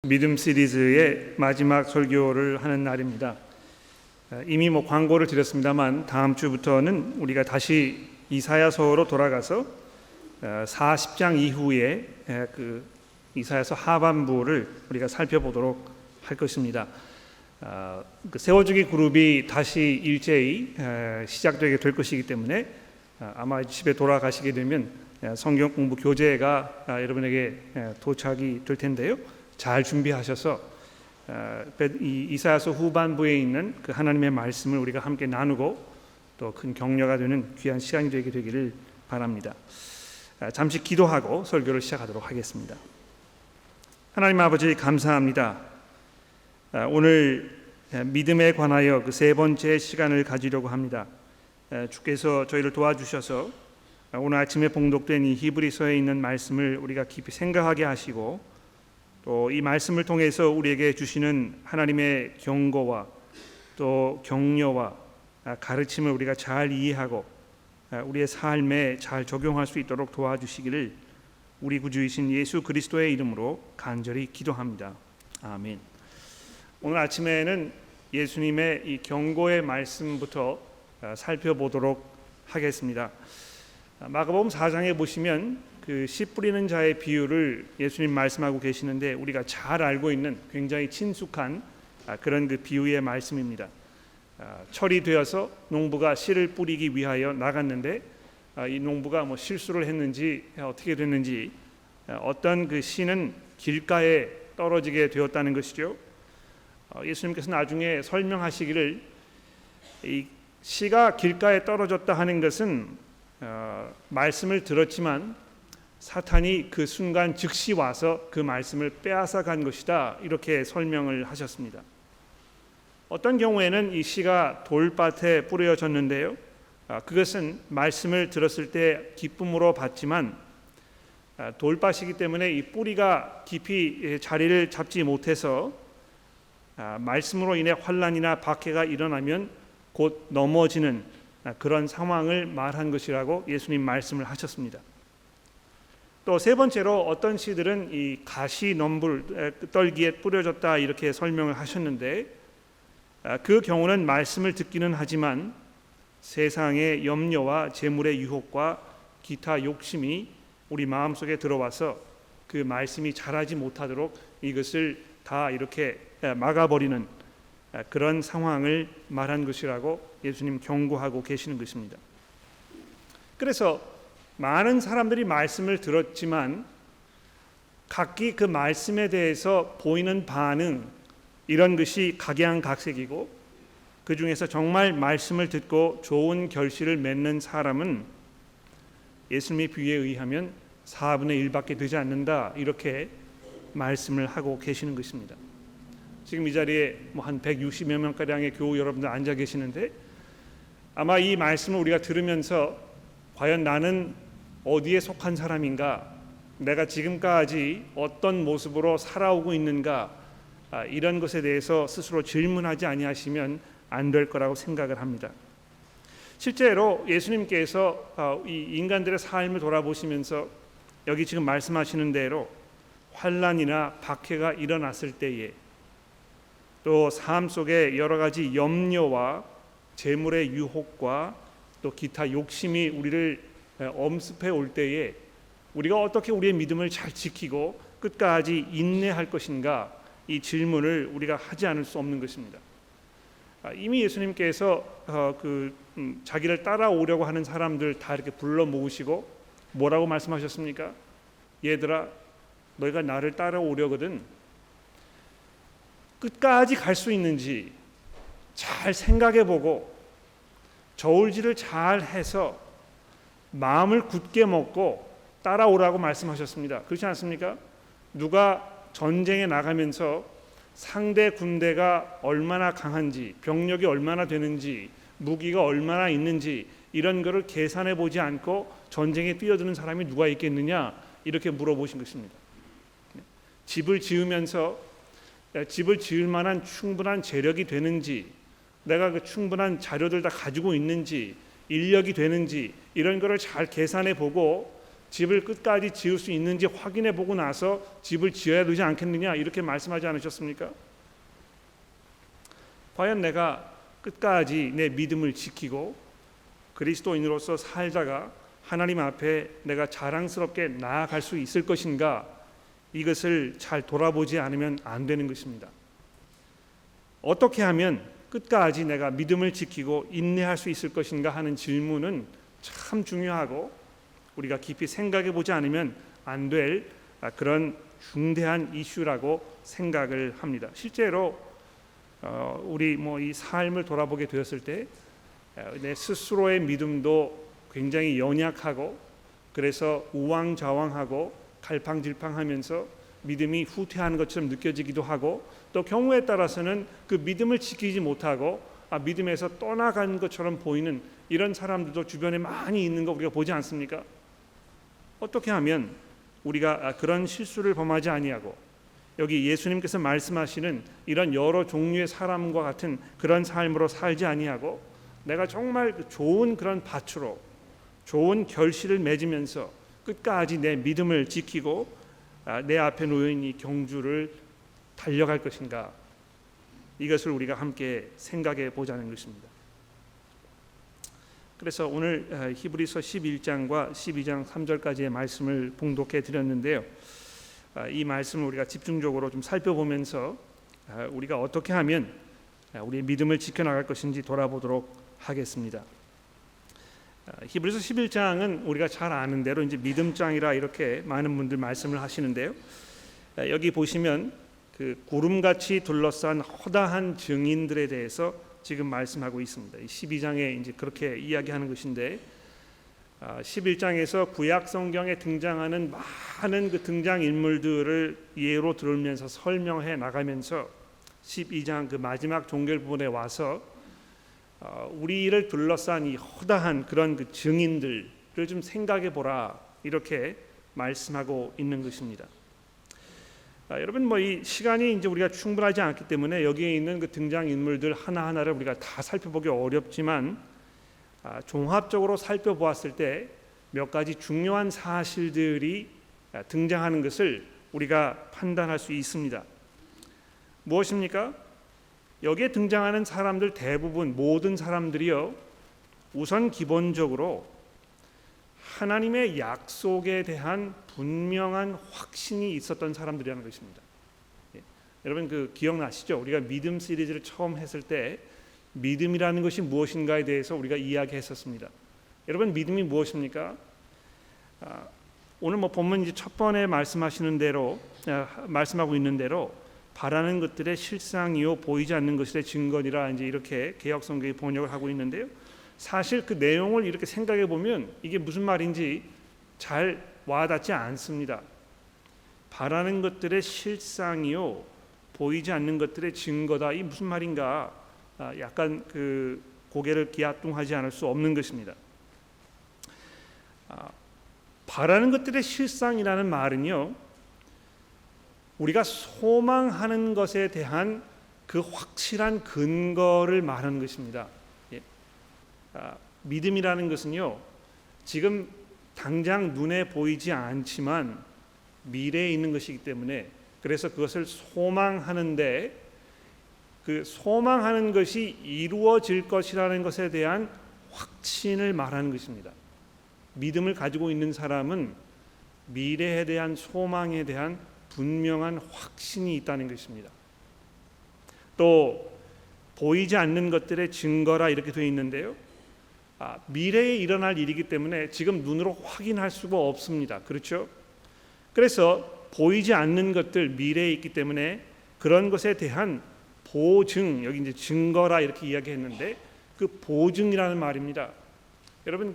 믿음 시리즈의 마지막 설교를 하는 날입니다. 이미 광고를 드렸습니다만 다음 주부터는 우리가 다시 이사야서로 돌아가서 40장 이후에 그 이사야서 하반부를 우리가 살펴보도록 할 것입니다. 그 세워주기 그룹이 다시 일제히 시작되게 될 것이기 때문에 아마 집에 돌아가시게 되면 성경 공부 교재가 여러분에게 도착이 될 텐데요. 잘 준비하셔서 이 이사야서 후반부에 있는 그 하나님의 말씀을 우리가 함께 나누고 또 큰 격려가 되는 귀한 시간이 되게 되기를 바랍니다. 잠시 기도하고 설교를 시작하도록 하겠습니다. 하나님 아버지 감사합니다. 오늘 믿음에 관하여 그 세 번째 시간을 가지려고 합니다. 주께서 저희를 도와주셔서 오늘 아침에 봉독된 이 히브리서에 있는 말씀을 우리가 깊이 생각하게 하시고 또 이 말씀을 통해서 우리에게 주시는 하나님의 경고와 또 격려와 가르침을 우리가 잘 이해하고 우리의 삶에 잘 적용할 수 있도록 도와주시기를 우리 구주이신 예수 그리스도의 이름으로 간절히 기도합니다. 아멘. 오늘 아침에는 예수님의 이 경고의 말씀부터 살펴보도록 하겠습니다. 마가복음 4장에 보시면 그 씨 뿌리는 자의 비유를 예수님 말씀하고 계시는데 우리가 잘 알고 있는 굉장히 친숙한 그런 그 비유의 말씀입니다. 철이 되어서 농부가 씨를 뿌리기 위하여 나갔는데 이 농부가 실수를 했는지 어떻게 됐는지 어떤 그 씨는 길가에 떨어지게 되었다는 것이죠. 예수님께서 나중에 설명하시기를 이 씨가 길가에 떨어졌다 하는 것은 말씀을 들었지만 사탄이 그 순간 즉시 와서 그 말씀을 빼앗아 간 것이다, 이렇게 설명을 하셨습니다. 어떤 경우에는 이 씨가 돌밭에 뿌려졌는데요, 그것은 말씀을 들었을 때 기쁨으로 받지만 돌밭이기 때문에 이 뿌리가 깊이 자리를 잡지 못해서 말씀으로 인해 환난이나 박해가 일어나면 곧 넘어지는 그런 상황을 말한 것이라고 예수님 말씀을 하셨습니다. 또 세 번째로 어떤 씨들은 이 가시 넘불 떨기에 뿌려졌다, 이렇게 설명을 하셨는데 그 경우는 말씀을 듣기는 하지만 세상의 염려와 재물의 유혹과 기타 욕심이 우리 마음속에 들어와서 그 말씀이 자라지 못하도록 이것을 다 이렇게 막아버리는 그런 상황을 말한 것이라고 예수님 경고하고 계시는 것입니다. 그래서 많은 사람들이 말씀을 들었지만 각기 그 말씀에 대해서 보이는 반응, 이런 것이 각양각색이고 그 중에서 정말 말씀을 듣고 좋은 결실을 맺는 사람은 예수님의 비유에 의하면 4분의 1밖에 되지 않는다, 이렇게 말씀을 하고 계시는 것입니다. 지금 이 자리에 한 160여 명가량의 교우 여러분들 앉아 계시는데 아마 이 말씀을 우리가 들으면서 과연 나는 어디에 속한 사람인가, 내가 지금까지 어떤 모습으로 살아오고 있는가, 이런 것에 대해서 스스로 질문하지 아니하시면 안 될 거라고 생각을 합니다. 실제로 예수님께서 이 인간들의 삶을 돌아보시면서 여기 지금 말씀하시는 대로 환난이나 박해가 일어났을 때에 또 삶 속에 여러 가지 염려와 재물의 유혹과 또 기타 욕심이 우리를 엄습해 올 때에 우리가 어떻게 우리의 믿음을 잘 지키고 끝까지 인내할 것인가, 이 질문을 우리가 하지 않을 수 없는 것입니다. 이미 예수님께서 자기를 따라오려고 하는 사람들 다 이렇게 불러 모으시고 뭐라고 말씀하셨습니까? 얘들아, 너희가 나를 따라오려거든 끝까지 갈 수 있는지 잘 생각해보고 저울질을 잘 해서 마음을 굳게 먹고 따라오라고 말씀하셨습니다. 그렇지 않습니까? 누가 전쟁에 나가면서 상대 군대가 얼마나 강한지, 병력이 얼마나 되는지, 무기가 얼마나 있는지 이런 것을 계산해 보지 않고 전쟁에 뛰어드는 사람이 누가 있겠느냐, 이렇게 물어보신 것입니다. 집을 지으면서 집을 지을 만한 충분한 재력이 되는지, 내가 그 충분한 자료들 다 가지고 있는지, 인력이 되는지 이런 거를 잘 계산해 보고 집을 끝까지 지을 수 있는지 확인해 보고 나서 집을 지어야 되지 않겠느냐 이렇게 말씀하지 않으셨습니까? 과연 내가 끝까지 내 믿음을 지키고 그리스도인으로서 살다가 하나님 앞에 내가 자랑스럽게 나아갈 수 있을 것인가? 이것을 잘 돌아보지 않으면 안 되는 것입니다. 어떻게 하면 끝까지 내가 믿음을 지키고 인내할 수 있을 것인가 하는 질문은 참 중요하고 우리가 깊이 생각해 보지 않으면 안 될 그런 중대한 이슈라고 생각을 합니다. 실제로 우리 이 삶을 돌아보게 되었을 때 내 스스로의 믿음도 굉장히 연약하고 그래서 우왕좌왕하고 갈팡질팡하면서 믿음이 후퇴하는 것처럼 느껴지기도 하고 또 경우에 따라서는 그 믿음을 지키지 못하고 믿음에서 떠나간 것처럼 보이는 이런 사람들도 주변에 많이 있는 거 우리가 보지 않습니까? 어떻게 하면 우리가 그런 실수를 범하지 아니하고 여기 예수님께서 말씀하시는 이런 여러 종류의 사람과 같은 그런 삶으로 살지 아니하고 내가 정말 좋은 그런 밭으로 좋은 결실을 맺으면서 끝까지 내 믿음을 지키고 내 앞에 놓인 이 경주를 달려갈 것인가 이것을 우리가 함께 생각해 보자는 것입니다. 그래서 오늘 히브리서 11장과 12장 3절까지의 말씀을 봉독해 드렸는데요. 이 말씀을 우리가 집중적으로 좀 살펴보면서 우리가 어떻게 하면 우리의 믿음을 지켜나갈 것인지 돌아보도록 하겠습니다. 히브리서 11장은 우리가 잘 아는 대로 이제 믿음장이라 이렇게 많은 분들 말씀을 하시는데요. 여기 보시면 그 구름같이 둘러싼 허다한 증인들에 대해서 지금 말씀하고 있습니다. 12장에 이제 그렇게 이야기하는 것인데 11장에서 구약 성경에 등장하는 많은 그 등장 인물들을 예로 들으면서 설명해 나가면서 12장 그 마지막 종결 부분에 와서 우리를 둘러싼 이 허다한 그런 그 증인들을 좀 생각해 보라 이렇게 말씀하고 있는 것입니다. 여러분 이 시간이 이제 우리가 충분하지 않기 때문에 여기에 있는 그 등장 인물들 하나 하나를 우리가 다 살펴보기 어렵지만 종합적으로 살펴보았을 때 몇 가지 중요한 사실들이 등장하는 것을 우리가 판단할 수 있습니다. 무엇입니까? 여기에 등장하는 사람들 대부분 모든 사람들이요 우선 기본적으로 하나님의 약속에 대한 분명한 확신이 있었던 사람들이라는 것입니다. 여러분 그 기억나시죠? 우리가 믿음 시리즈를 처음 했을 때 믿음이라는 것이 무엇인가에 대해서 우리가 이야기했었습니다. 여러분 믿음이 무엇입니까? 오늘 본문 이제 첫 번에 말씀하시는 대로 말씀하고 있는 대로 바라는 것들의 실상이요 보이지 않는 것의 증거니라 이제 이렇게 개역 성경이 번역을 하고 있는데요. 사실 그 내용을 이렇게 생각해 보면 이게 무슨 말인지 잘 와닿지 않습니다. 바라는 것들의 실상이요 보이지 않는 것들의 증거다. 이 무슨 말인가? 약간 그 고개를 갸우뚱하지 않을 수 없는 것입니다. 바라는 것들의 실상이라는 말은요. 우리가 소망하는 것에 대한 그 확실한 근거를 말하는 것입니다. 믿음이라는 것은요. 지금 당장 눈에 보이지 않지만 미래에 있는 것이기 때문에 그래서 그것을 소망하는데 그 소망하는 것이 이루어질 것이라는 것에 대한 확신을 말하는 것입니다. 믿음을 가지고 있는 사람은 미래에 대한 소망에 대한 분명한 확신이 있다는 것입니다. 또 보이지 않는 것들의 증거라 이렇게 되어 있는데요. 미래에 일어날 일이기 때문에 지금 눈으로 확인할 수가 없습니다. 그렇죠? 그래서 보이지 않는 것들 미래에 있기 때문에 그런 것에 대한 보증, 여기 이제 증거라 이렇게 이야기했는데 그 보증이라는 말입니다. 여러분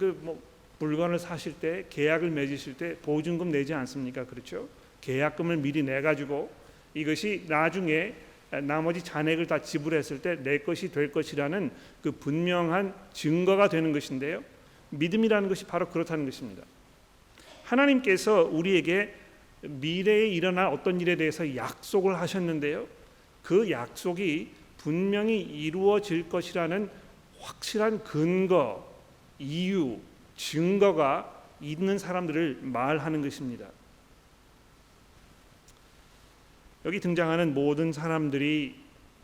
물건을 사실 때 계약을 맺으실 때 보증금 내지 않습니까? 그렇죠? 계약금을 미리 내 가지고 이것이 나중에 나머지 잔액을 다 지불했을 때 내 것이 될 것이라는 그 분명한 증거가 되는 것인데요. 믿음이라는 것이 바로 그렇다는 것입니다. 하나님께서 우리에게 미래에 일어날 어떤 일에 대해서 약속을 하셨는데요. 그 약속이 분명히 이루어질 것이라는 확실한 근거, 이유, 증거가 있는 사람들을 말하는 것입니다. 여기 등장하는 모든 사람들이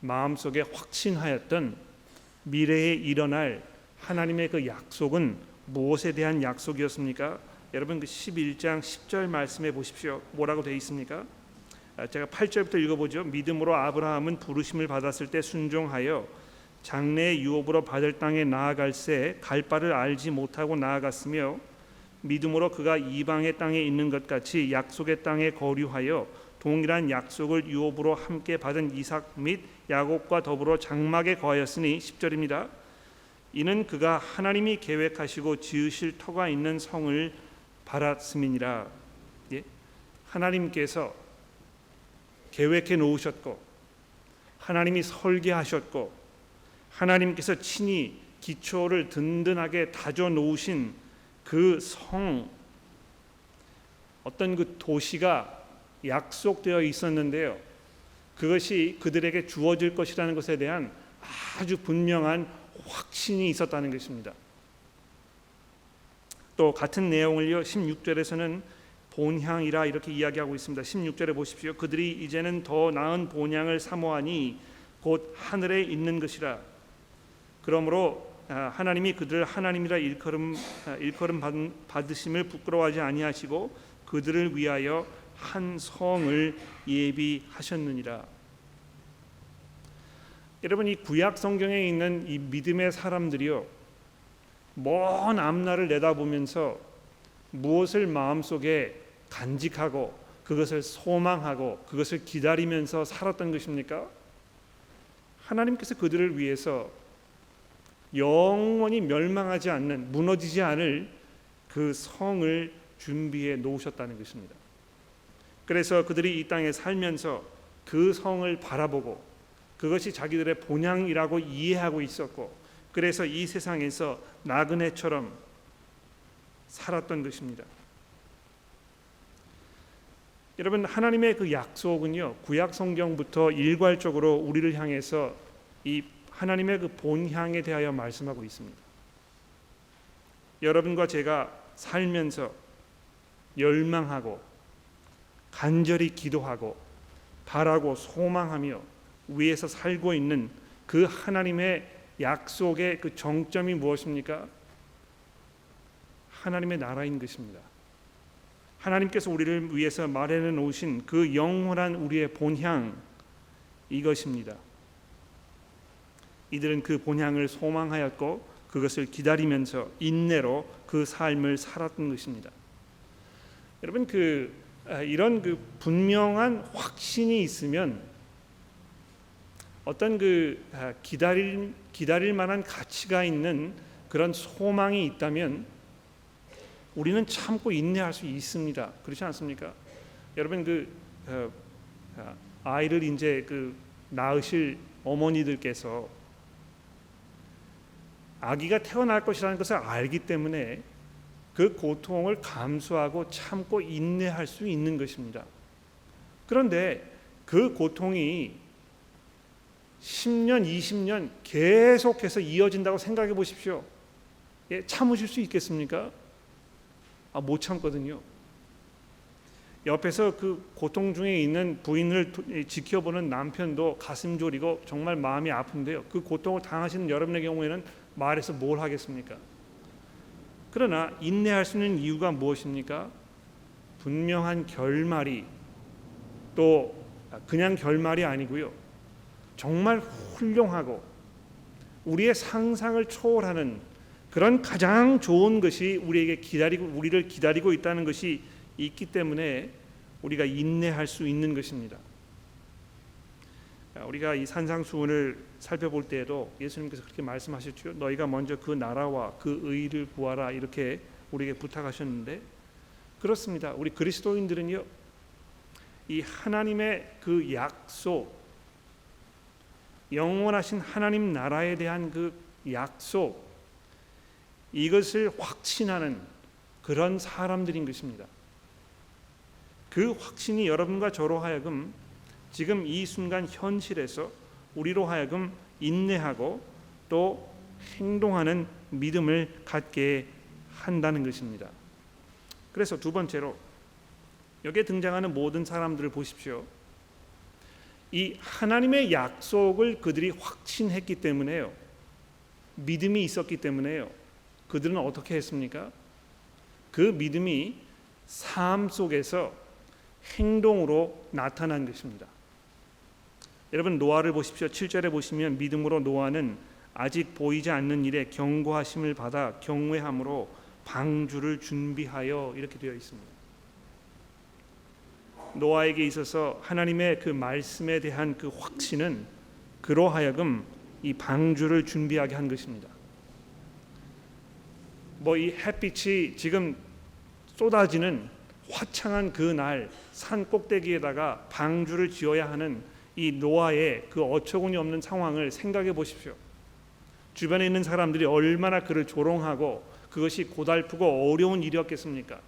마음속에 확신하였던 미래에 일어날 하나님의 그 약속은 무엇에 대한 약속이었습니까? 여러분 그 11장 10절 말씀해 보십시오. 뭐라고 되어 있습니까? 제가 8절부터 읽어보죠. 믿음으로 아브라함은 부르심을 받았을 때 순종하여 장래의 유업으로 받을 땅에 나아갈새 갈 바를 알지 못하고 나아갔으며 믿음으로 그가 이방의 땅에 있는 것 같이 약속의 땅에 거류하여 동일한 약속을 유업으로 함께 받은 이삭 및 야곱과 더불어 장막에 거하였으니 10절입니다. 이는 그가 하나님이 계획하시고 지으실 터가 있는 성을 바랐음이니라. 예? 하나님께서 계획해 놓으셨고 하나님이 설계하셨고 하나님께서 친히 기초를 든든하게 다져 놓으신 그 성, 어떤 그 도시가 약속되어 있었는데요. 그것이 그들에게 주어질 것이라는 것에 대한 아주 분명한 확신이 있었다는 것입니다. 또 같은 내용을요 16절에서는 본향이라 이렇게 이야기하고 있습니다. 16절에 보십시오. 그들이 이제는 더 나은 본향을 사모하니 곧 하늘에 있는 것이라. 그러므로 하나님이 그들을 하나님이라 일컬음 받으심을 부끄러워하지 아니하시고 그들을 위하여 한 성을 예비하셨느니라. 여러분 이 구약 성경에 있는 이 믿음의 사람들이요 먼 앞날을 내다보면서 무엇을 마음속에 간직하고 그것을 소망하고 그것을 기다리면서 살았던 것입니까? 하나님께서 그들을 위해서 영원히 멸망하지 않는 무너지지 않을 그 성을 준비해 놓으셨다는 것입니다. 그래서 그들이 이 땅에 살면서 그 성을 바라보고 그것이 자기들의 본향이라고 이해하고 있었고 그래서 이 세상에서 나그네처럼 살았던 것입니다. 여러분 하나님의 그 약속은요 구약 성경부터 일괄적으로 우리를 향해서 이 하나님의 그 본향에 대하여 말씀하고 있습니다. 여러분과 제가 살면서 열망하고 간절히 기도하고 바라고 소망하며 위에서 살고 있는 그 하나님의 약속의 그 정점이 무엇입니까? 하나님의 나라인 것입니다. 하나님께서 우리를 위해서 마련해 놓으신 그 영원한 우리의 본향 이것입니다. 이들은 그 본향을 소망하였고 그것을 기다리면서 인내로 그 삶을 살았던 것입니다. 여러분 이런 그 분명한 확신이 있으면 어떤 기다릴 만한 가치가 있는 그런 소망이 있다면 우리는 참고 인내할 수 있습니다. 그렇지 않습니까? 여러분 아이를 이제 낳으실 어머니들께서 아기가 태어날 것이라는 것을 알기 때문에 그 고통을 감수하고 참고 인내할 수 있는 것입니다. 그런데 그 고통이 10년, 20년 계속해서 이어진다고 생각해 보십시오. 참으실 수 있겠습니까? 못 참거든요. 옆에서 그 고통 중에 있는 부인을 지켜보는 남편도 가슴 졸이고 정말 마음이 아픈데요. 그 고통을 당하시는 여러분의 경우에는 말해서 뭘 하겠습니까? 그러나 인내할 수 있는 이유가 무엇입니까? 분명한 결말이 또 그냥 결말이 아니고요. 정말 훌륭하고 우리의 상상을 초월하는 그런 가장 좋은 것이 우리를 기다리고 있다는 것이 있기 때문에 우리가 인내할 수 있는 것입니다. 우리가 이 산상수훈을 살펴볼 때에도 예수님께서 그렇게 말씀하셨죠. 너희가 먼저 그 나라와 그 의를 구하라 이렇게 우리에게 부탁하셨는데 그렇습니다. 우리 그리스도인들은요. 이 하나님의 그 약속 영원하신 하나님 나라에 대한 그 약속 이것을 확신하는 그런 사람들인 것입니다. 그 확신이 여러분과 저로 하여금 지금 이 순간 현실에서 우리로 하여금 인내하고 또 행동하는 믿음을 갖게 한다는 것입니다. 그래서 두 번째로 여기에 등장하는 모든 사람들을 보십시오. 이 하나님의 약속을 그들이 확신했기 때문에요. 믿음이 있었기 때문에요. 그들은 어떻게 했습니까? 그 믿음이 삶 속에서 행동으로 나타난 것입니다. 여러분 노아를 보십시오. 7절에 보시면 믿음으로 노아는 아직 보이지 않는 일에 경고하심을 받아 경외함으로 방주를 준비하여 이렇게 되어 있습니다. 노아에게 있어서 하나님의 그 말씀에 대한 그 확신은 그로 하여금 이 방주를 준비하게 한 것입니다. 이 햇빛이 지금 쏟아지는 화창한 그 날 산 꼭대기에다가 방주를 지어야 하는 이 노아의 그 어처구니 없는 상황을 생각해 보십시오. 주변에 있는 사람들이 얼마나 그를 조롱하고 그것이 고달프고 어려운 일이었겠습니까?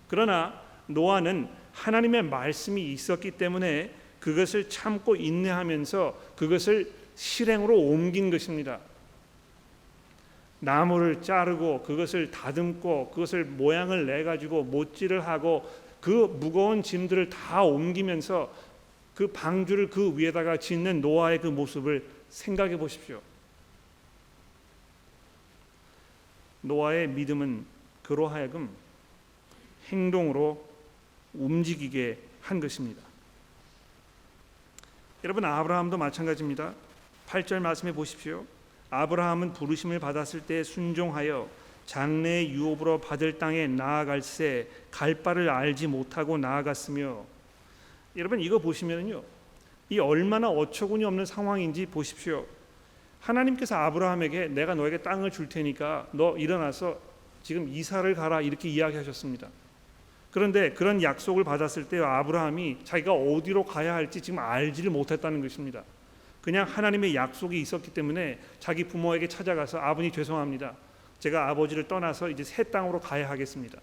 그러나 노아는 하나님의 말씀이 있었기 때문에 그것을 참고 인내하면서 그것을 실행으로 옮긴 것입니다. 나무를 자르고 그것을 다듬고 그것을 모양을 내가지고 못질을 하고 그 무거운 짐들을 다 옮기면서 그 방주를 그 위에다가 짓는 노아의 그 모습을 생각해 보십시오. 노아의 믿음은 그로 하여금 행동으로 움직이게 한 것입니다. 여러분 아브라함도 마찬가지입니다. 8절 말씀해 보십시오. 아브라함은 부르심을 받았을 때 순종하여 장래의 유업으로 받을 땅에 나아갈새 갈 바를 알지 못하고 나아갔으며, 여러분 이거 보시면요, 이 얼마나 어처구니 없는 상황인지 보십시오. 하나님께서 아브라함에게 내가 너에게 땅을 줄 테니까 너 일어나서 지금 이사를 가라 이렇게 이야기하셨습니다. 그런데 그런 약속을 받았을 때 아브라함이 자기가 어디로 가야 할지 지금 알지를 못했다는 것입니다. 그냥 하나님의 약속이 있었기 때문에 자기 부모에게 찾아가서 아버님 죄송합니다. 제가 아버지를 떠나서 이제 새 땅으로 가야 하겠습니다.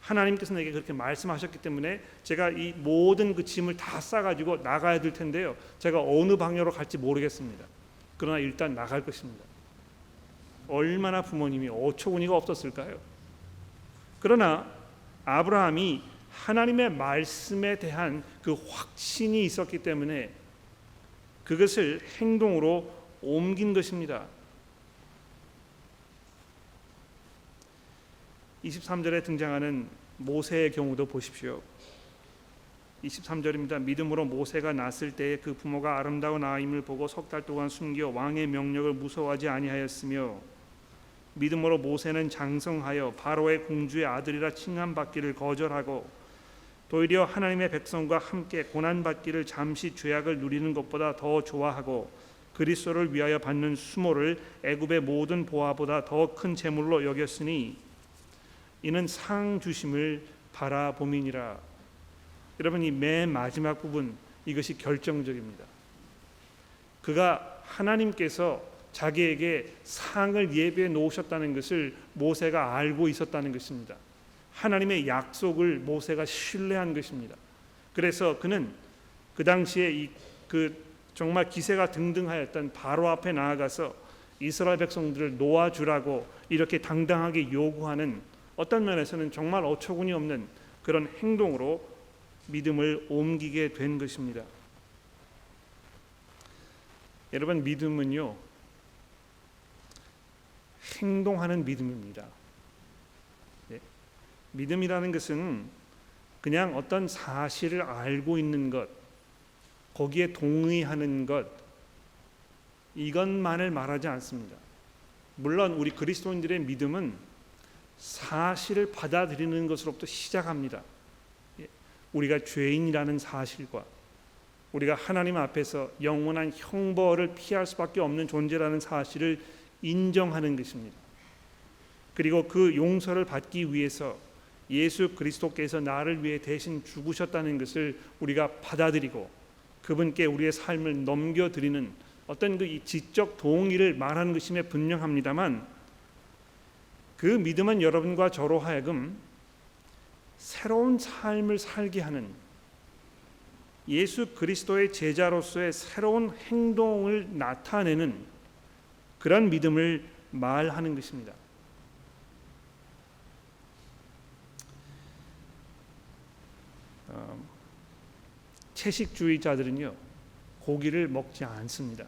하나님께서 내게 그렇게 말씀하셨기 때문에 제가 이 모든 그 짐을 다 싸가지고 나가야 될 텐데요. 제가 어느 방향으로 갈지 모르겠습니다. 그러나 일단 나갈 것입니다. 얼마나 부모님이 어처구니가 없었을까요? 그러나 아브라함이 하나님의 말씀에 대한 그 확신이 있었기 때문에 그것을 행동으로 옮긴 것입니다. 23절에 등장하는 모세의 경우도 보십시오. 23절입니다. 믿음으로 모세가 낳았을 때에 그 부모가 아름다운 아임을 보고 석 달 동안 숨겨 왕의 명령을 무서워하지 아니하였으며, 믿음으로 모세는 장성하여 바로의 공주의 아들이라 칭함받기를 거절하고 도리어 하나님의 백성과 함께 고난받기를 잠시 죄악을 누리는 것보다 더 좋아하고 그리스도를 위하여 받는 수모를 애굽의 모든 보화보다 더 큰 재물로 여겼으니 이는 상 주심을 바라봄이니라. 여러분 이 맨 마지막 부분 이것이 결정적입니다. 그가 하나님께서 자기에게 상을 예비해 놓으셨다는 것을 모세가 알고 있었다는 것입니다. 하나님의 약속을 모세가 신뢰한 것입니다. 그래서 그는 그 당시에 정말 기세가 등등하였던 바로 앞에 나아가서 이스라엘 백성들을 놓아주라고 이렇게 당당하게 요구하는, 어떤 면에서는 정말 어처구니 없는 그런 행동으로 믿음을 옮기게 된 것입니다. 여러분 믿음은요, 행동하는 믿음입니다. 믿음이라는 것은 그냥 어떤 사실을 알고 있는 것, 거기에 동의하는 것, 이것만을 말하지 않습니다. 물론 우리 그리스도인들의 믿음은 사실을 받아들이는 것으로부터 시작합니다. 우리가 죄인이라는 사실과 우리가 하나님 앞에서 영원한 형벌을 피할 수밖에 없는 존재라는 사실을 인정하는 것입니다. 그리고 그 용서를 받기 위해서 예수 그리스도께서 나를 위해 대신 죽으셨다는 것을 우리가 받아들이고 그분께 우리의 삶을 넘겨드리는 어떤 그 지적 동의를 말하는 것임에 분명합니다만, 그 믿음은 여러분과 저로 하여금 새로운 삶을 살게 하는, 예수 그리스도의 제자로서의 새로운 행동을 나타내는 그런 믿음을 말하는 것입니다. 채식주의자들은요, 고기를 먹지 않습니다.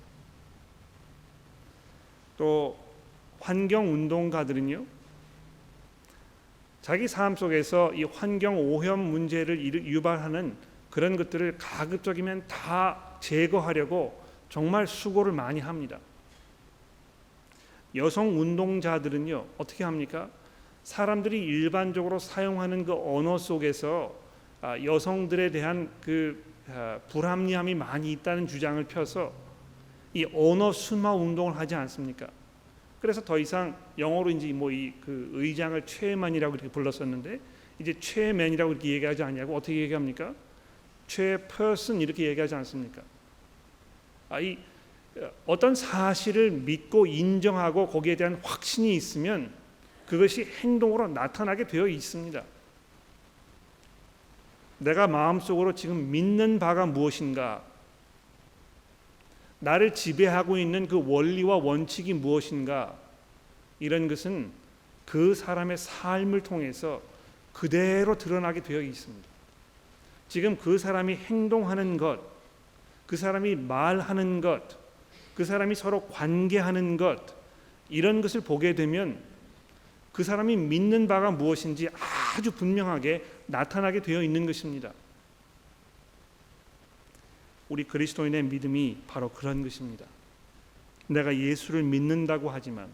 또 환경운동가들은요, 자기 삶 속에서 이 환경 오염 문제를 유발하는 그런 것들을 가급적이면 다 제거하려고 정말 수고를 많이 합니다. 여성 운동자들은요, 어떻게 합니까? 사람들이 일반적으로 사용하는 그 언어 속에서 여성들에 대한 그 불합리함이 많이 있다는 주장을 펴서 이 언어 순화 운동을 하지 않습니까? 그래서 더 이상 영어로 이제 뭐 이 그 의장을 최맨이라고 이렇게 불렀었는데 이제 최맨이라고 이렇게 얘기하지 않냐고 어떻게 얘기합니까? 최퍼슨 이렇게 얘기하지 않습니까? 이 어떤 사실을 믿고 인정하고 거기에 대한 확신이 있으면 그것이 행동으로 나타나게 되어 있습니다. 내가 마음속으로 지금 믿는 바가 무엇인가, 나를 지배하고 있는 그 원리와 원칙이 무엇인가, 이런 것은 그 사람의 삶을 통해서 그대로 드러나게 되어 있습니다. 지금 그 사람이 행동하는 것, 그 사람이 말하는 것, 그 사람이 서로 관계하는 것, 이런 것을 보게 되면 그 사람이 믿는 바가 무엇인지 아주 분명하게 나타나게 되어 있는 것입니다. 우리 그리스도인의 믿음이 바로 그런 것입니다. 내가 예수를 믿는다고 하지만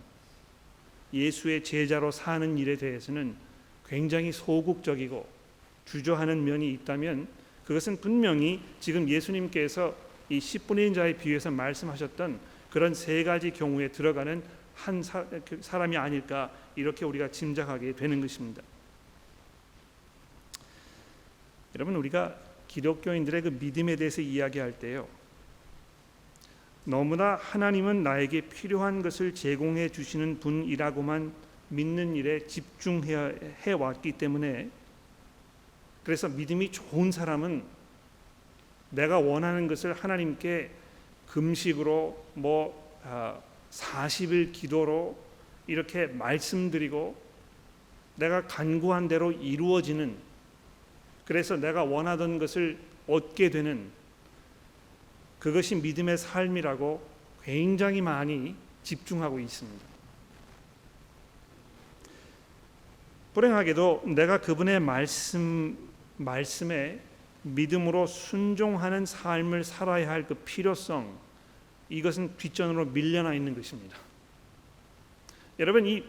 예수의 제자로 사는 일에 대해서는 굉장히 소극적이고 주저하는 면이 있다면 그것은 분명히 지금 예수님께서 이 10분의 1자의 비유에서 말씀하셨던 그런 세 가지 경우에 들어가는 한 사람이 아닐까, 이렇게 우리가 짐작하게 되는 것입니다. 여러분, 우리가 기독교인들의 그 믿음에 대해서 이야기할 때요, 너무나 하나님은 나에게 필요한 것을 제공해 주시는 분이라고만 믿는 일에 집중해 왔기 때문에, 그래서 믿음이 좋은 사람은 내가 원하는 것을 하나님께 금식으로 40일 기도로 이렇게 말씀드리고 내가 간구한 대로 이루어지는, 그래서 내가 원하던 것을 얻게 되는, 그것이 믿음의 삶이라고 굉장히 많이 집중하고 있습니다. 불행하게도 내가 그분의 말씀에 믿음으로 순종하는 삶을 살아야 할 그 필요성, 이것은 뒷전으로 밀려나 있는 것입니다. 여러분, 그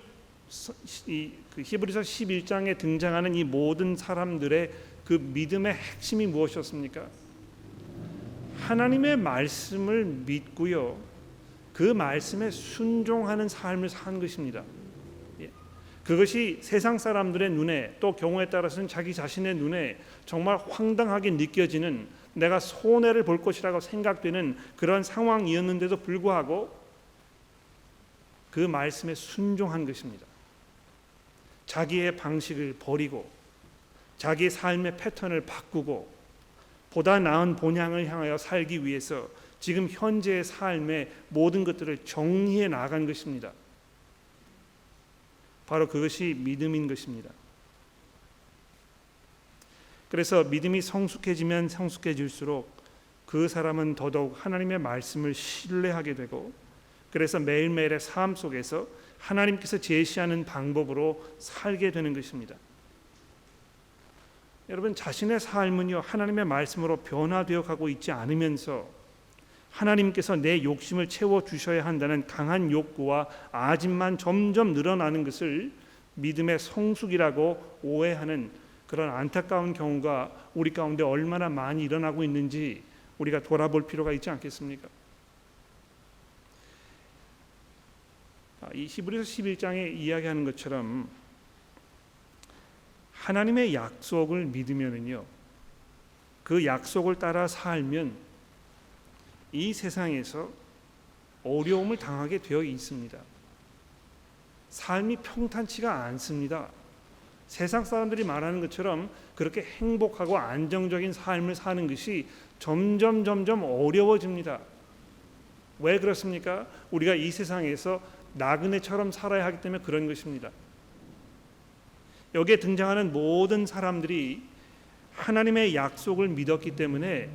히브리서 11장에 등장하는 이 모든 사람들의 그 믿음의 핵심이 무엇이었습니까? 하나님의 말씀을 믿고요, 그 말씀에 순종하는 삶을 산 것입니다. 그것이 세상 사람들의 눈에, 또 경우에 따라서는 자기 자신의 눈에 정말 황당하게 느껴지는, 내가 손해를 볼 것이라고 생각되는 그런 상황이었는데도 불구하고 그 말씀에 순종한 것입니다. 자기의 방식을 버리고 자기의 삶의 패턴을 바꾸고 보다 나은 본향을 향하여 살기 위해서 지금 현재의 삶의 모든 것들을 정리해 나간 것입니다. 바로 그것이 믿음인 것입니다. 그래서 믿음이 성숙해지면 성숙해질수록 그 사람은 더더욱 하나님의 말씀을 신뢰하게 되고, 그래서 매일매일의 삶 속에서 하나님께서 제시하는 방법으로 살게 되는 것입니다. 여러분, 자신의 삶은요, 하나님의 말씀으로 변화되어 가고 있지 않으면서 하나님께서 내 욕심을 채워주셔야 한다는 강한 욕구와 아집만 점점 늘어나는 것을 믿음의 성숙이라고 오해하는 그런 안타까운 경우가 우리 가운데 얼마나 많이 일어나고 있는지 우리가 돌아볼 필요가 있지 않겠습니까? 이 히브리서 11장에 이야기하는 것처럼 하나님의 약속을 믿으면은요, 그 약속을 따라 살면 이 세상에서 어려움을 당하게 되어 있습니다. 삶이 평탄치가 않습니다. 세상 사람들이 말하는 것처럼 그렇게 행복하고 안정적인 삶을 사는 것이 점점 어려워집니다. 왜 그렇습니까? 우리가 이 세상에서 나그네처럼 살아야 하기 때문에 그런 것입니다. 여기에 등장하는 모든 사람들이 하나님의 약속을 믿었기 때문에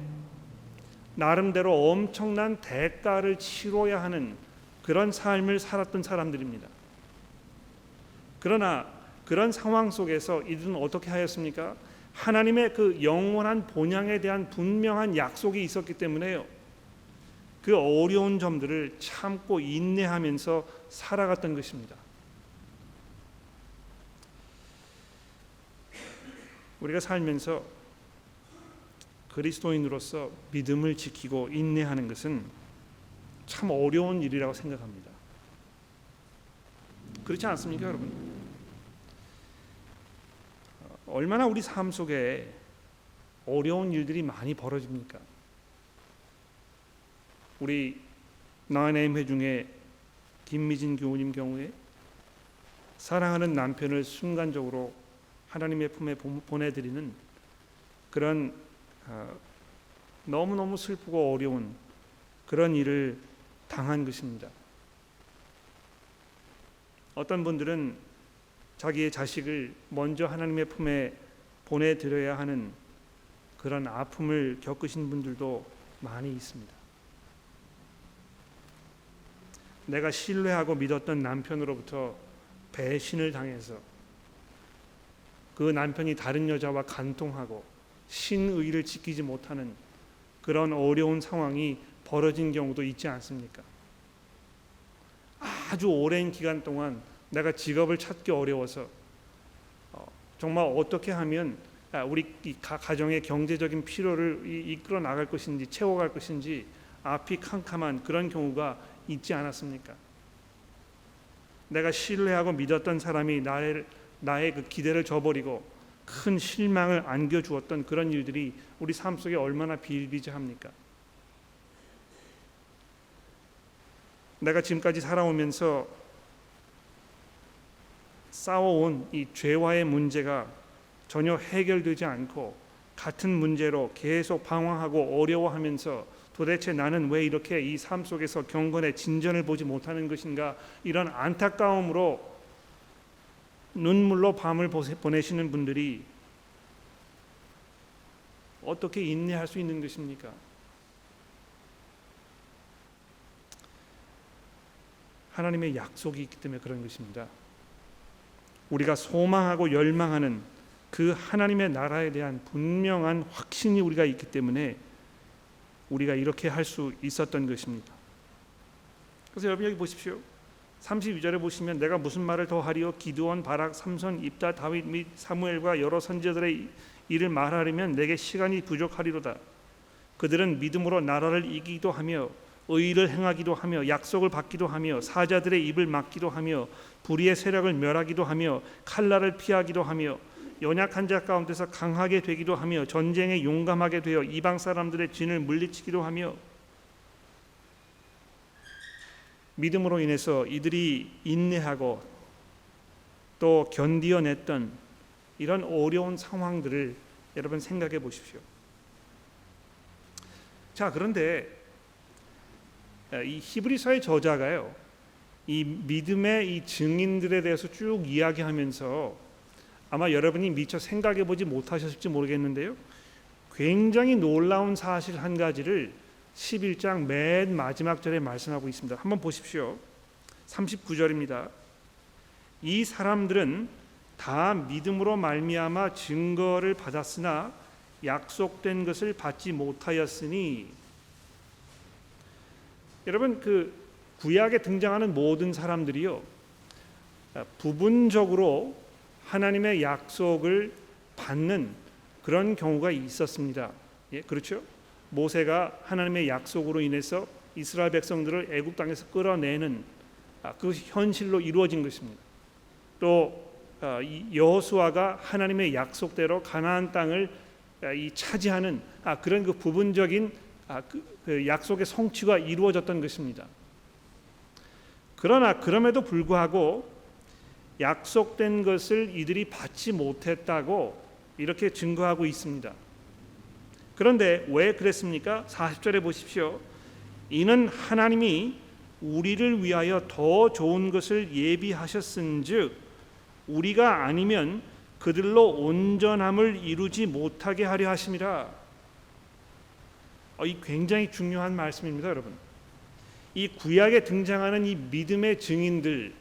나름대로 엄청난 대가를 치러야 하는 그런 삶을 살았던 사람들입니다. 그러나 그런 상황 속에서 이들은 어떻게 하였습니까? 하나님의 그 영원한 본향에 대한 분명한 약속이 있었기 때문에요. 그 어려운 점들을 참고 인내하면서 살아갔던 것입니다. 우리가 살면서 그리스도인으로서 믿음을 지키고 인내하는 것은 참 어려운 일이라고 생각합니다. 그렇지 않습니까, 여러분? 얼마나 우리 삶 속에 어려운 일들이 많이 벌어집니까? 우리 나인엠 회중의 김미진 교우님 경우에 사랑하는 남편을 순간적으로 하나님의 품에 보내드리는 그런 너무너무 슬프고 어려운 그런 일을 당한 것입니다. 어떤 분들은 자기의 자식을 먼저 하나님의 품에 보내드려야 하는 그런 아픔을 겪으신 분들도 많이 있습니다. 내가 신뢰하고 믿었던 남편으로부터 배신을 당해서 그 남편이 다른 여자와 간통하고 신의를 지키지 못하는 그런 어려운 상황이 벌어진 경우도 있지 않습니까? 아주 오랜 기간 동안 내가 직업을 찾기 어려워서 정말 어떻게 하면 우리 가정의 경제적인 필요를 이끌어 나갈 것인지 채워갈 것인지 앞이 캄캄한 그런 경우가 있지 않았습니까? 내가 신뢰하고 믿었던 사람이 나의 그 기대를 저버리고 큰 실망을 안겨주었던 그런 일들이 우리 삶 속에 얼마나 비일비재합니까? 내가 지금까지 살아오면서 싸워온 이 죄와의 문제가 전혀 해결되지 않고 같은 문제로 계속 방황하고 어려워하면서 도대체 나는 왜 이렇게 이 삶 속에서 경건의 진전을 보지 못하는 것인가, 이런 안타까움으로 눈물로 밤을 보내시는 분들이 어떻게 인내할 수 있는 것입니까? 하나님의 약속이 있기 때문에 그런 것입니다. 우리가 소망하고 열망하는 그 하나님의 나라에 대한 분명한 확신이 우리가 있기 때문에 우리가 이렇게 할 수 있었던 것입니다. 그래서 여러분 여기 보십시오. 32절에 보시면 내가 무슨 말을 더하리요? 기드온, 바락, 삼손, 입다, 다윗 및 사무엘과 여러 선지자들의 일을 말하려면 내게 시간이 부족하리로다. 그들은 믿음으로 나라를 이기기도 하며 의를 행하기도 하며 약속을 받기도 하며 사자들의 입을 막기도 하며 불의의 세력을 멸하기도 하며 칼날을 피하기도 하며 연약한 자 가운데서 강하게 되기도 하며 전쟁에 용감하게 되어 이방 사람들의 진을 물리치기도 하며, 믿음으로 인해서 이들이 인내하고 또 견디어냈던 이런 어려운 상황들을 여러분 생각해 보십시오. 자, 그런데 이 히브리서의 저자가요, 이 믿음의 이 증인들에 대해서 쭉 이야기하면서 아마 여러분이 미처 생각해 보지 못하셨을지 모르겠는데요, 굉장히 놀라운 사실 한 가지를 11장 맨 마지막 절에 말씀하고 있습니다. 한번 보십시오. 39절입니다. 이 사람들은 다 믿음으로 말미암아 증거를 받았으나 약속된 것을 받지 못하였으니. 여러분, 그 구약에 등장하는 모든 사람들이요, 부분적으로 하나님의 약속을 받는 그런 경우가 있었습니다. 예, 그렇죠? 모세가 하나님의 약속으로 인해서 이스라엘 백성들을 애굽 땅에서 끌어내는 그 현실로 이루어진 것입니다. 또 여호수아가 하나님의 약속대로 가나안 땅을 차지하는 그런 그 부분적인 그 약속의 성취가 이루어졌던 것입니다. 그러나 그럼에도 불구하고 약속된 것을 이들이 받지 못했다고 이렇게 증거하고 있습니다. 그런데 왜 그랬습니까? 40절에 보십시오. 이는 하나님이 우리를 위하여 더 좋은 것을 예비하셨은즉 우리가 아니면 그들로 온전함을 이루지 못하게 하려 하심이라. 이 굉장히 중요한 말씀입니다, 여러분. 이 구약에 등장하는 이 믿음의 증인들,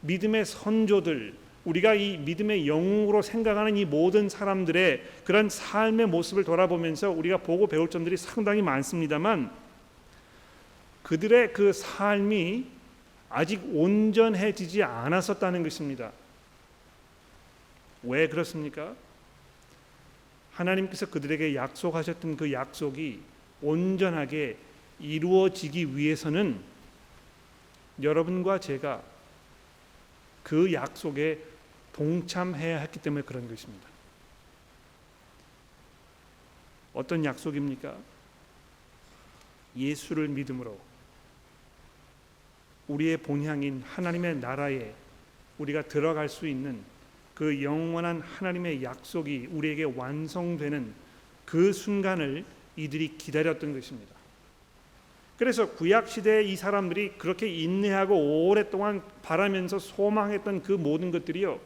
믿음의 선조들, 우리가 이 믿음의 영웅으로 생각하는 이 모든 사람들의 그런 삶의 모습을 돌아보면서 우리가 보고 배울 점들이 상당히 많습니다만, 그들의 그 삶이 아직 온전해지지 않았었다는 것입니다. 왜 그렇습니까? 하나님께서 그들에게 약속하셨던 그 약속이 온전하게 이루어지기 위해서는 여러분과 제가 그 약속에 동참해야 했기 때문에 그런 것입니다. 어떤 약속입니까? 예수를 믿음으로 우리의 본향인 하나님의 나라에 우리가 들어갈 수 있는 그 영원한 하나님의 약속이 우리에게 완성되는 그 순간을 이들이 기다렸던 것입니다. 그래서 구약시대의 이 사람들이 그렇게 인내하고 오랫동안 바라면서 소망했던 그 모든 것들이요,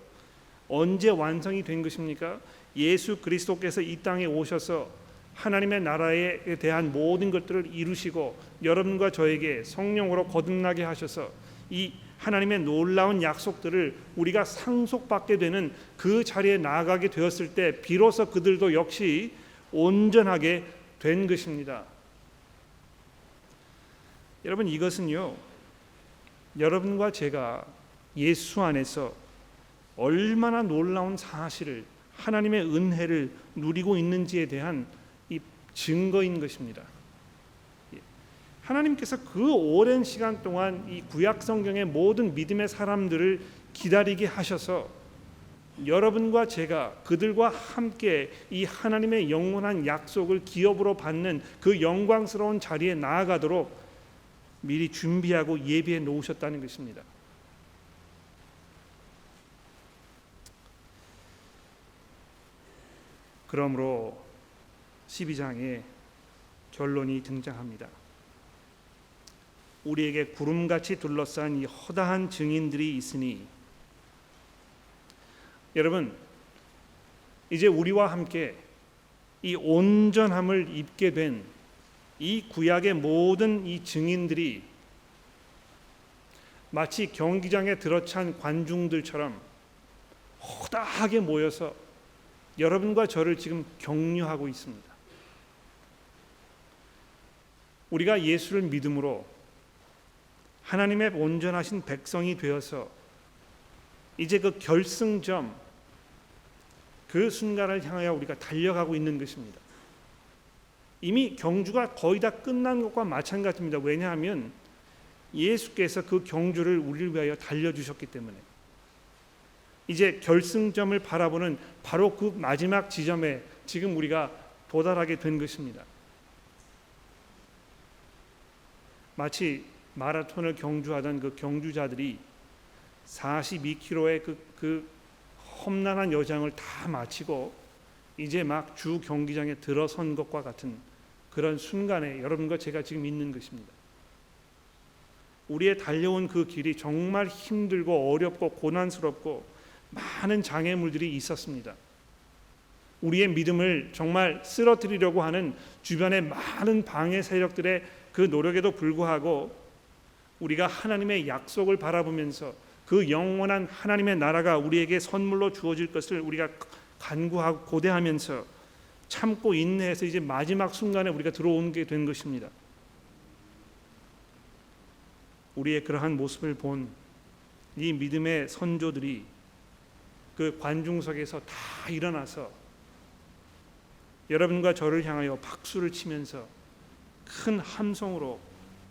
언제 완성이 된 것입니까? 예수 그리스도께서 이 땅에 오셔서 하나님의 나라에 대한 모든 것들을 이루시고 여러분과 저에게 성령으로 거듭나게 하셔서 이 하나님의 놀라운 약속들을 우리가 상속받게 되는 그 자리에 나아가게 되었을 때 비로소 그들도 역시 온전하게 된 것입니다. 여러분, 이것은요, 여러분과 제가 예수 안에서 얼마나 놀라운 사실을, 하나님의 은혜를 누리고 있는지에 대한 이 증거인 것입니다. 하나님께서 그 오랜 시간 동안 이 구약 성경의 모든 믿음의 사람들을 기다리게 하셔서 여러분과 제가 그들과 함께 이 하나님의 영원한 약속을 기업으로 받는 그 영광스러운 자리에 나아가도록 미리 준비하고 예비해 놓으셨다는 것입니다. 그러므로 12장에 결론이 등장합니다. 우리에게 구름같이 둘러싼 이 허다한 증인들이 있으니, 여러분, 이제 우리와 함께 이 온전함을 입게 된 이 구약의 모든 이 증인들이 마치 경기장에 들어찬 관중들처럼 허다하게 모여서 여러분과 저를 지금 격려하고 있습니다. 우리가 예수를 믿음으로 하나님의 온전하신 백성이 되어서 이제 그 결승점, 그 순간을 향하여 우리가 달려가고 있는 것입니다. 이미 경주가 거의 다 끝난 것과 마찬가지입니다. 왜냐하면 예수께서 그 경주를 우리를 위하여 달려주셨기 때문에 이제 결승점을 바라보는 바로 그 마지막 지점에 지금 우리가 도달하게 된 것입니다. 마치 마라톤을 경주하던 그 경주자들이 42km의 그 험난한 여정을 다 마치고 이제 막 주 경기장에 들어선 것과 같은 그런 순간에 여러분과 제가 지금 있는 것입니다. 우리의 달려온 그 길이 정말 힘들고 어렵고 고난스럽고 많은 장애물들이 있었습니다. 우리의 믿음을 정말 쓰러뜨리려고 하는 주변의 많은 방해 세력들의 그 노력에도 불구하고 우리가 하나님의 약속을 바라보면서 그 영원한 하나님의 나라가 우리에게 선물로 주어질 것을 우리가 간구하고 고대하면서 참고 인내해서 이제 마지막 순간에 우리가 들어오게 된 것입니다. 우리의 그러한 모습을 본 이 믿음의 선조들이 그 관중석에서 다 일어나서 여러분과 저를 향하여 박수를 치면서 큰 함성으로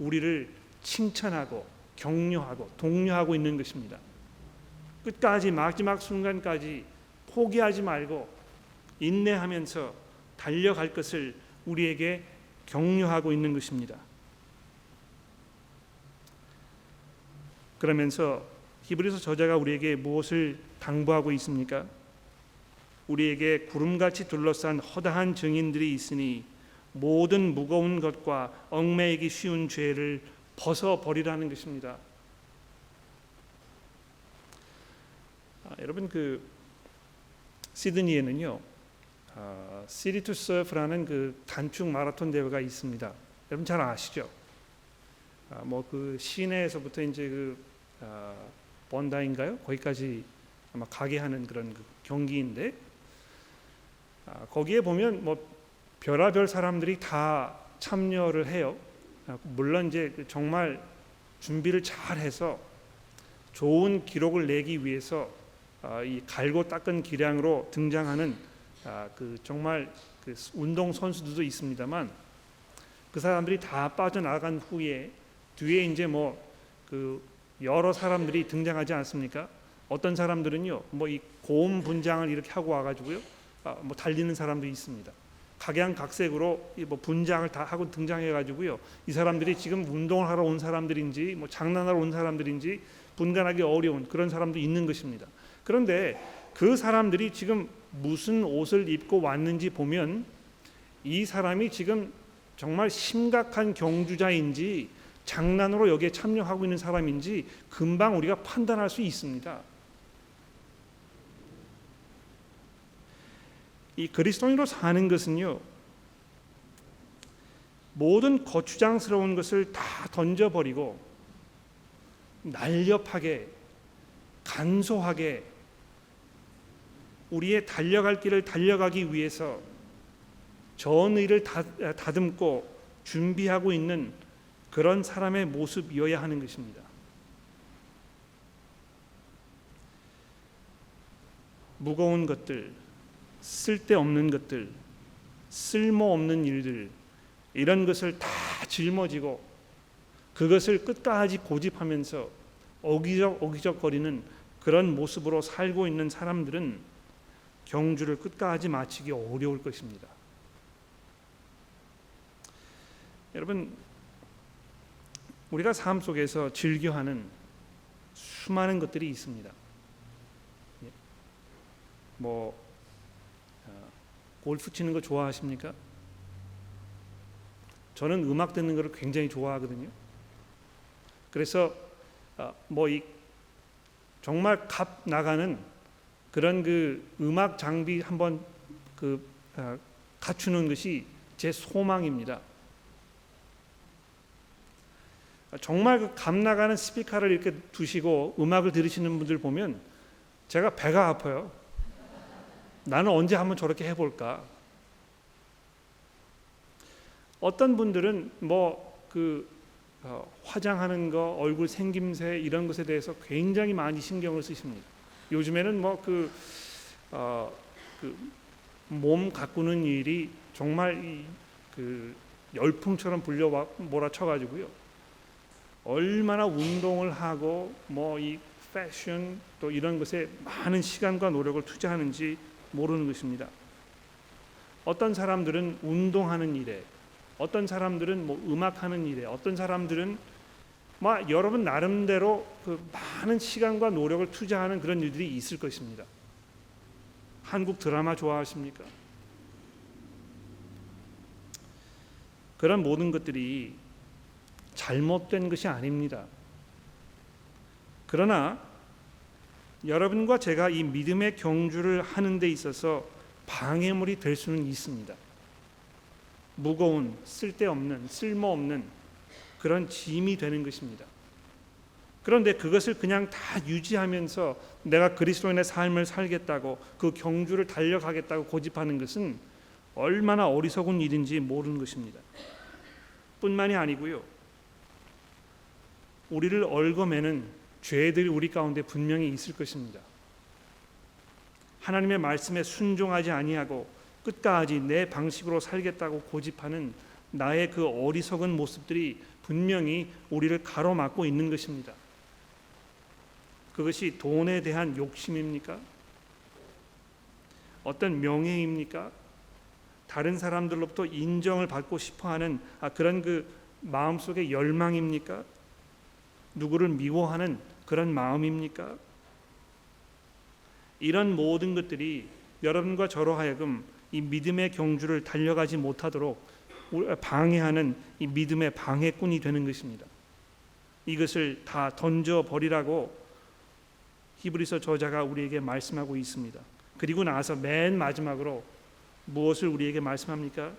우리를 칭찬하고 격려하고 독려하고 있는 것입니다. 끝까지 마지막 순간까지 포기하지 말고 인내하면서 달려갈 것을 우리에게 격려하고 있는 것입니다. 그러면서 히브리서 저자가 우리에게 무엇을 당부하고 있습니까? 우리에게 구름같이 둘러싼 허다한 증인들이 있으니 모든 무거운 것과 얽매이기 쉬운 죄를 벗어버리라는 것입니다. 여러분, 그 시드니에는요 시티 투 서프라는 그 단축 마라톤 대회가 있습니다. 여러분 잘 아시죠? 뭐 그 시내에서부터 이제 그 번다인가요? 거기까지 아마 가게 하는 그런 그 경기인데, 거기에 보면 뭐 별의별 사람들이 다 참여를 해요. 물론 이제 정말 준비를 잘 해서 좋은 기록을 내기 위해서 이 갈고 닦은 기량으로 등장하는 그 정말 그 운동 선수들도 있습니다만, 그 사람들이 다 빠져나간 후에 뒤에 이제 뭐 그 여러 사람들이 등장하지 않습니까? 어떤 사람들은요, 뭐 이 고음 분장을 이렇게 하고 와가지고요, 뭐 달리는 사람도 있습니다. 각양각색으로 뭐 분장을 다 하고 등장해가지고요, 이 사람들이 지금 운동을 하러 온 사람들인지 뭐 장난하러 온 사람들인지 분간하기 어려운 그런 사람도 있는 것입니다. 그런데 그 사람들이 지금 무슨 옷을 입고 왔는지 보면 이 사람이 지금 정말 심각한 경주자인지 장난으로 여기에 참여하고 있는 사람인지 금방 우리가 판단할 수 있습니다. 이 그리스도인으로 사는 것은요, 모든 거추장스러운 것을 다 던져버리고 날렵하게 간소하게 우리의 달려갈 길을 달려가기 위해서 전의를 다듬고 준비하고 있는 그런 사람의 모습이어야 하는 것입니다. 무거운 것들, 쓸데없는 것들, 쓸모없는 일들, 이런 것을 다 짊어지고 그것을 끝까지 고집하면서 어기적거리는 그런 모습으로 살고 있는 사람들은 경주를 끝까지 마치기 어려울 것입니다. 여러분, 우리가 삶 속에서 즐겨하는 수많은 것들이 있습니다. 뭐 골프 치는 거 좋아하십니까? 저는 음악 듣는 것을 굉장히 좋아하거든요. 그래서 뭐 이 정말 값 나가는 그런 그 음악 장비 한번 그 갖추는 것이 제 소망입니다. 정말 그 값 나가는 스피커를 이렇게 두시고 음악을 들으시는 분들 보면 제가 배가 아파요. 나는 언제 한번 저렇게 해볼까? 어떤 분들은 뭐 그 화장하는 거, 얼굴 생김새 이런 것에 대해서 굉장히 많이 신경을 쓰십니다. 요즘에는 뭐 그 몸 가꾸는 일이 정말 그 열풍처럼 불려 몰아쳐가지고요. 얼마나 운동을 하고 뭐 이 패션 또 이런 것에 많은 시간과 노력을 투자하는지 모르는 것입니다. 어떤 사람들은 운동하는 일에, 어떤 사람들은 뭐 음악하는 일에, 어떤 사람들은 막 여러분 나름대로 그 많은 시간과 노력을 투자하는 그런 일들이 있을 것입니다. 한국 드라마 좋아하십니까? 그런 모든 것들이 잘못된 것이 아닙니다. 그러나 여러분과 제가 이 믿음의 경주를 하는 데 있어서 방해물이 될 수는 있습니다. 무거운, 쓸데없는, 쓸모없는 그런 짐이 되는 것입니다. 그런데 그것을 그냥 다 유지하면서 내가 그리스도인의 삶을 살겠다고 그 경주를 달려가겠다고 고집하는 것은 얼마나 어리석은 일인지 모르는 것입니다. 뿐만이 아니고요, 우리를 얽어매는 죄들이 우리 가운데 분명히 있을 것입니다. 하나님의 말씀에 순종하지 아니하고 끝까지 내 방식으로 살겠다고 고집하는 나의 그 어리석은 모습들이 분명히 우리를 가로막고 있는 것입니다. 그것이 돈에 대한 욕심입니까? 어떤 명예입니까? 다른 사람들로부터 인정을 받고 싶어하는 그런 그 마음속의 열망입니까? 누구를 미워하는 그런 마음입니까? 이런 모든 것들이 여러분과 저로 하여금 이 믿음의 경주를 달려가지 못하도록 방해하는 이 믿음의 방해꾼이 되는 것입니다. 이것을 다 던져버리라고 히브리서 저자가 우리에게 말씀하고 있습니다. 그리고 나서 맨 마지막으로 무엇을 우리에게 말씀합니까?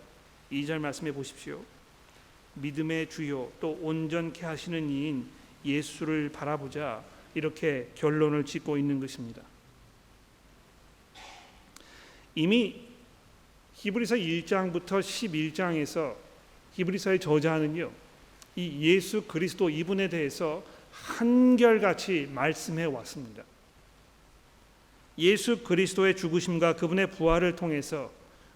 2절 말씀해 보십시오. 믿음의 주요 또 온전케 하시는 이인 예수를 바라보자, 이렇게 결론을 짓고 있는 것입니다. 이미 히브리서 1장부터 11장에서 히브리서의 저자는요, 이 예수 그리스도 이분에 대해서 한결같이 말씀해 왔습니다. 예수 그리스도의 죽으심과 그분의 부활을 통해서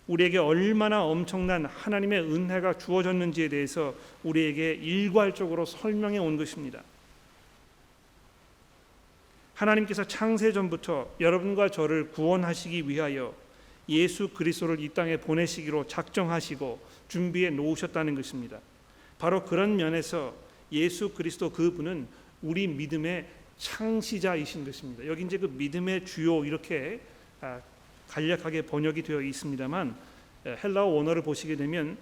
우리에게 얼마나 엄청난 하나님의 은혜가 주어졌는지에 대해서 우리에게 일괄적으로 설명해 온 것입니다. 하나님께서 창세 전부터 여러분과 저를 구원하시기 위하여 예수 그리스도를 이 땅에 보내시기로 작정하시고 준비해 놓으셨다는 것입니다. 바로 그런 면에서 예수 그리스도 그분은 우리 믿음의 창시자이신 것입니다. 여기 이제 그 믿음의 주요 이렇게 간략하게 번역이 되어 있습니다만, 헬라어 원어를 보시게 되면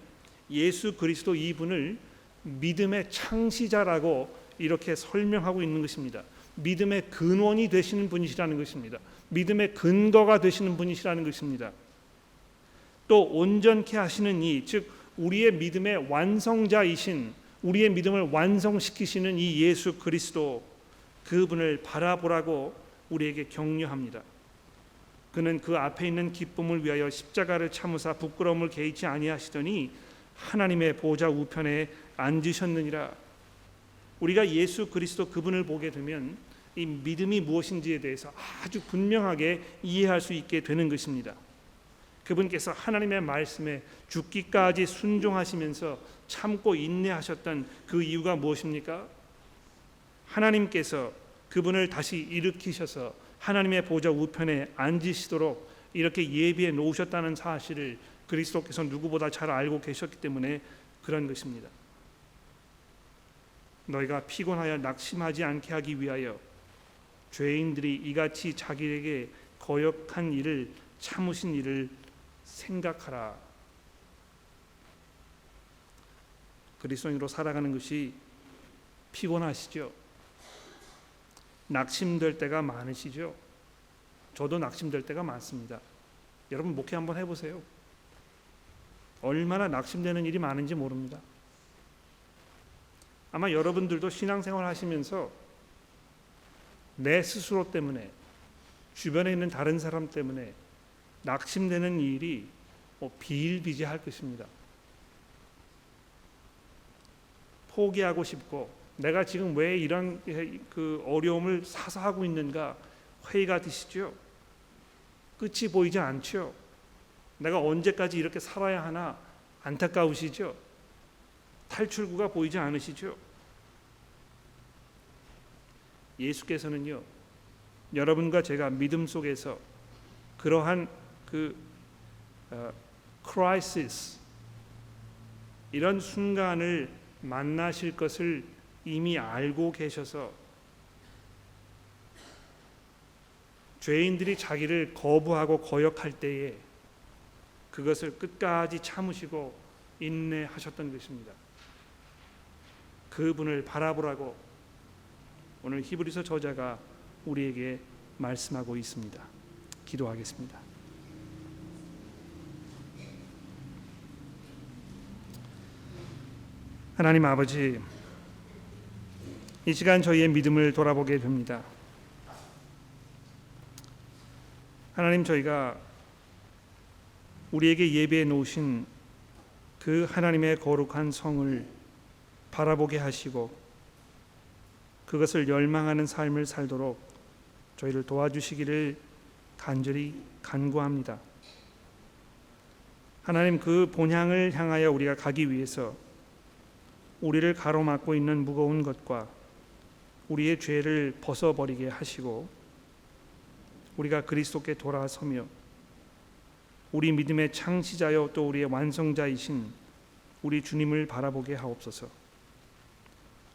예수 그리스도 이분을 믿음의 창시자라고 이렇게 설명하고 있는 것입니다. 믿음의 근원이 되시는 분이시라는 것입니다. 믿음의 근거가 되시는 분이시라는 것입니다. 또 온전케 하시는 이, 즉 우리의 믿음의 완성자이신, 우리의 믿음을 완성시키시는 이 예수 그리스도, 그분을 바라보라고 우리에게 격려합니다. 그는 그 앞에 있는 기쁨을 위하여 십자가를 참으사 부끄러움을 개의치 아니하시더니 하나님의 보좌 우편에 앉으셨느니라. 우리가 예수 그리스도 그분을 보게 되면 이 믿음이 무엇인지에 대해서 아주 분명하게 이해할 수 있게 되는 것입니다. 그분께서 하나님의 말씀에 죽기까지 순종하시면서 참고 인내하셨던 그 이유가 무엇입니까? 하나님께서 그분을 다시 일으키셔서 하나님의 보좌 우편에 앉으시도록 이렇게 예비해 놓으셨다는 사실을 그리스도께서 누구보다 잘 알고 계셨기 때문에 그런 것입니다. 너희가 피곤하여 낙심하지 않게 하기 위하여 죄인들이 이같이 자기에게 거역한 일을 참으신 일을 생각하라. 그리스도인으로 살아가는 것이 피곤하시죠? 낙심될 때가 많으시죠? 저도 낙심될 때가 많습니다. 여러분 목회 한번 해보세요. 얼마나 낙심되는 일이 많은지 모릅니다. 아마 여러분들도 신앙생활 하시면서 내 스스로 때문에, 주변에 있는 다른 사람 때문에 낙심되는 일이 비일비재할 것입니다. 포기하고 싶고, 내가 지금 왜 이런 그 어려움을 사서 하고 있는가 회의가 드시죠. 끝이 보이지 않죠. 내가 언제까지 이렇게 살아야 하나 안타까우시죠. 탈출구가 보이지 않으시죠. 예수께서는요, 여러분과 제가 믿음 속에서 그러한 크라이시스, 이런 순간을 만나실 것을 이미 알고 계셔서 죄인들이 자기를 거부하고 거역할 때에 그것을 끝까지 참으시고 인내하셨던 것입니다. 그분을 바라보라고 오늘 히브리서 저자가 우리에게 말씀하고 있습니다. 기도하겠습니다. 하나님 아버지, 이 시간 저희의 믿음을 돌아보게 됩니다. 하나님, 저희가 우리에게 예배해 놓으신 그 하나님의 거룩한 성을 바라보게 하시고 그것을 열망하는 삶을 살도록 저희를 도와주시기를 간절히 간구합니다. 하나님, 그 본향을 향하여 우리가 가기 위해서 우리를 가로막고 있는 무거운 것과 우리의 죄를 벗어버리게 하시고 우리가 그리스도께 돌아서며 우리 믿음의 창시자여 또 우리의 완성자이신 우리 주님을 바라보게 하옵소서.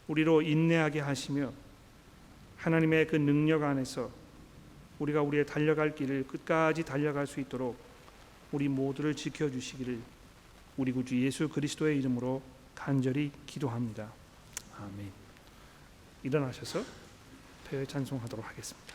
우리로 인내하게 하시며 하나님의 그 능력 안에서 우리가 우리의 달려갈 길을 끝까지 달려갈 수 있도록 우리 모두를 지켜주시기를 우리 구주 예수 그리스도의 이름으로 간절히 기도합니다. 아멘. 일어나셔서 폐회 찬송하도록 하겠습니다.